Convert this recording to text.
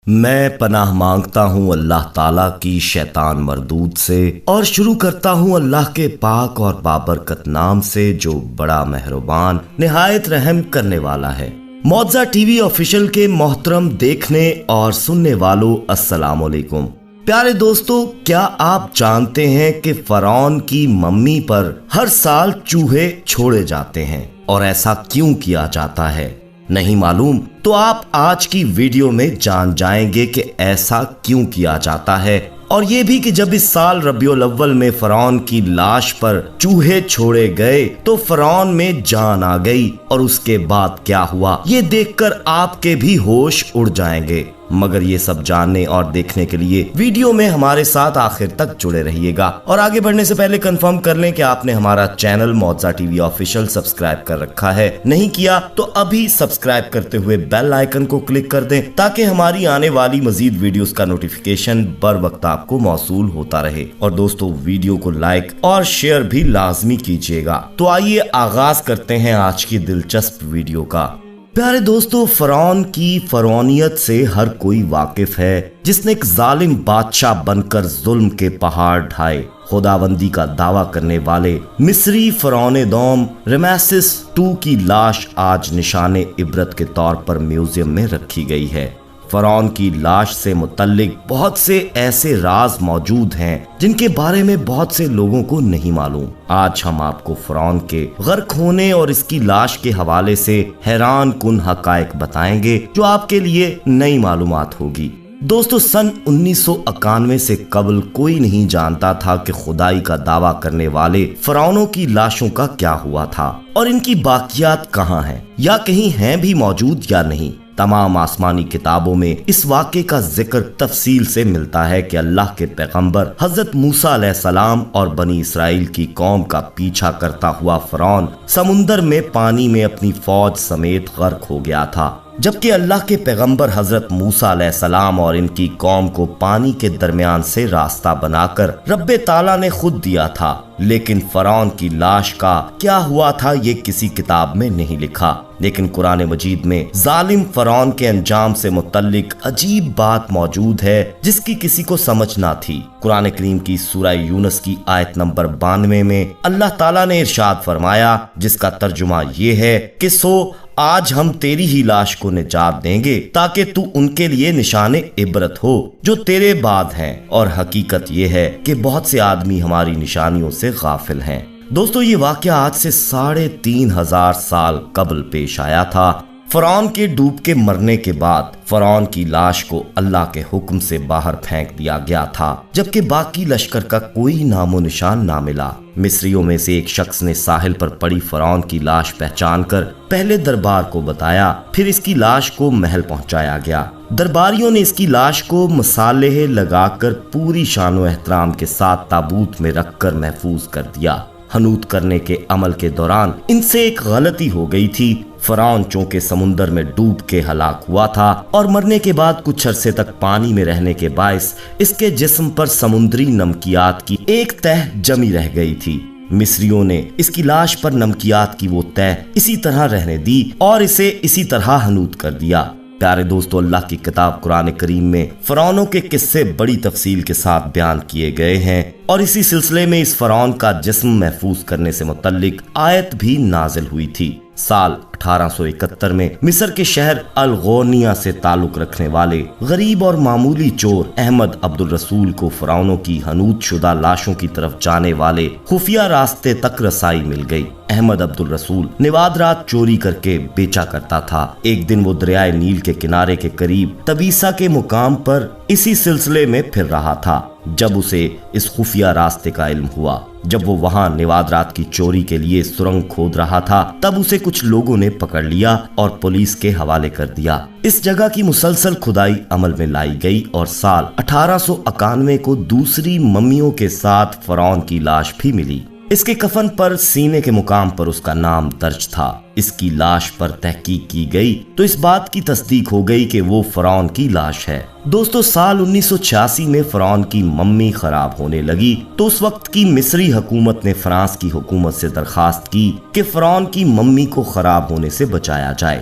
میں پناہ مانگتا ہوں اللہ تعالیٰ کی شیطان مردود سے اور شروع کرتا ہوں اللہ کے پاک اور بابرکت نام سے جو بڑا مہربان نہایت رحم کرنے والا ہے۔ معجزہ ٹی وی آفیشل کے محترم دیکھنے اور سننے والوں السلام علیکم۔ پیارے دوستو، کیا آپ جانتے ہیں کہ فرعون کی ممی پر ہر سال چوہے چھوڑے جاتے ہیں اور ایسا کیوں کیا جاتا ہے؟ نہیں معلوم تو آپ آج کی ویڈیو میں جان جائیں گے کہ ایسا کیوں کیا جاتا ہے، اور یہ بھی کہ جب اس سال ربیع الاول میں فرعون کی لاش پر چوہے چھوڑے گئے تو فرعون میں جان آ گئی، اور اس کے بعد کیا ہوا یہ دیکھ کر آپ کے بھی ہوش اڑ جائیں گے۔ مگر یہ سب جاننے اور دیکھنے کے لیے ویڈیو میں ہمارے ساتھ آخر تک جڑے رہیے گا، اور آگے بڑھنے سے پہلے کنفرم کر لیں کہ آپ نے ہمارا چینل معجزہ ٹی وی آفیشل سبسکرائب کر رکھا ہے۔ نہیں کیا تو ابھی سبسکرائب کرتے ہوئے بیل آئیکن کو کلک کر دیں تاکہ ہماری آنے والی مزید ویڈیوز کا نوٹیفیکیشن بر وقت آپ کو موصول ہوتا رہے۔ اور دوستو، ویڈیو کو لائک اور شیئر بھی لازمی کیجیے گا۔ تو آئیے آغاز کرتے ہیں آج کی دلچسپ ویڈیو کا۔ پیارے دوستو، فرعون کی فرعونیت سے ہر کوئی واقف ہے، جس نے ایک ظالم بادشاہ بن کر ظلم کے پہاڑ ڈھائے۔ خداوندی کا دعویٰ کرنے والے مصری فرعون دوم رمیسس II کی لاش آج نشان عبرت کے طور پر میوزیم میں رکھی گئی ہے۔ فرعون کی لاش سے متعلق بہت سے ایسے راز موجود ہیں جن کے بارے میں بہت سے لوگوں کو نہیں معلوم۔ آج ہم آپ کو فرعون کے غرق ہونے اور اس کی لاش کے حوالے سے حیران کن حقائق بتائیں گے جو آپ کے لیے نئی معلومات ہوگی۔ دوستو، سن 1991 سے قبل کوئی نہیں جانتا تھا کہ خدائی کا دعویٰ کرنے والے فرعونوں کی لاشوں کا کیا ہوا تھا اور ان کی باقیات کہاں ہیں، یا کہیں ہیں بھی موجود یا نہیں۔ تمام آسمانی کتابوں میں اس واقعے کا ذکر تفصیل سے ملتا ہے کہ اللہ کے پیغمبر حضرت موسیٰ علیہ السلام اور بنی اسرائیل کی قوم کا پیچھا کرتا ہوا فرعون سمندر میں پانی میں اپنی فوج سمیت غرق ہو گیا تھا، جبکہ اللہ کے پیغمبر حضرت موسیٰ علیہ السلام اور ان کی قوم کو پانی کے درمیان سے راستہ بنا کر رب تعالیٰ نے خود دیا تھا۔ لیکن فرعون کی لاش کا کیا ہوا تھا یہ کسی کتاب میں نہیں لکھا، لیکن قرآن مجید میں ظالم فرعون کے انجام سے متعلق عجیب بات موجود ہے جس کی کسی کو سمجھ نہ تھی۔ قرآن کریم کی سورہ یونس کی آیت نمبر 92 میں اللہ تعالیٰ نے ارشاد فرمایا، جس کا ترجمہ یہ ہے کہ آج ہم تیری ہی لاش کو نجات دیں گے تاکہ تو ان کے لیے نشان عبرت ہو جو تیرے بعد ہیں، اور حقیقت یہ ہے کہ بہت سے آدمی ہماری نشانیوں سے غافل ہیں۔ دوستو، یہ واقعہ آج سے 3500 سال قبل پیش آیا تھا۔ فرعون کے ڈوب کے مرنے کے بعد فرعون کی لاش کو اللہ کے حکم سے باہر پھینک دیا گیا تھا، جبکہ باقی لشکر کا کوئی نام و نشان نہ ملا۔ مصریوں میں سے ایک شخص نے ساحل پر پڑی فرعون کی لاش پہچان کر پہلے دربار کو بتایا، پھر اس کی لاش کو محل پہنچایا گیا۔ درباریوں نے اس کی لاش کو مصالحے لگا کر پوری شان و احترام کے ساتھ تابوت میں رکھ کر محفوظ کر دیا۔ حنوط کرنے کے عمل کے دوران ان سے ایک غلطی ہو گئی تھی۔ فرعون چونکہ سمندر میں ڈوب کے ہلاک ہوا تھا اور مرنے کے بعد کچھ عرصے تک پانی میں رہنے کے باعث اس کے جسم پر سمندری نمکیات کی ایک تہ جمی رہ گئی تھی۔ مصریوں نے اس کی لاش پر نمکیات کی وہ تہ اسی طرح رہنے دی اور اسے اسی طرح حنوط کر دیا۔ پیارے دوستو، اللہ کی کتاب قرآن کریم میں فرعونوں کے قصے بڑی تفصیل کے ساتھ بیان کیے گئے ہیں، اور اسی سلسلے میں اس فرعون کا جسم محفوظ کرنے سے متعلق آیت بھی نازل ہوئی تھی۔ سال 1871 میں مصر کے شہر الغونیہ سے تعلق رکھنے والے غریب اور معمولی چور احمد عبدالرسول کو فرعونوں کی حنوط شدہ لاشوں کی طرف جانے والے خفیہ راستے تک رسائی مل گئی۔ احمد عبدالرسول نوادرات چوری کر کے بیچا کرتا تھا۔ ایک دن وہ دریائے نیل کے کنارے کے قریب تبیسا کے مقام پر اسی سلسلے میں پھر رہا تھا جب اسے اس خفیہ راستے کا علم ہوا۔ جب وہ وہاں نوادرات کی چوری کے لیے سرنگ کھود رہا تھا تب اسے کچھ لوگوں نے پکڑ لیا اور پولیس کے حوالے کر دیا۔ اس جگہ کی مسلسل کھدائی عمل میں لائی گئی اور سال 1891 کو دوسری ممیوں کے ساتھ فرعون کی لاش بھی ملی۔ اس کے کفن پر سینے کے مقام پر اس کا نام درج تھا۔ اس کی لاش پر تحقیق کی گئی تو اس بات کی تصدیق ہو گئی کہ وہ فرعون کی لاش ہے۔ دوستو، سال 1986 میں فرعون کی ممی خراب ہونے لگی تو اس وقت کی مصری حکومت نے فرانس کی حکومت سے درخواست کی کہ فرعون کی ممی کو خراب ہونے سے بچایا جائے۔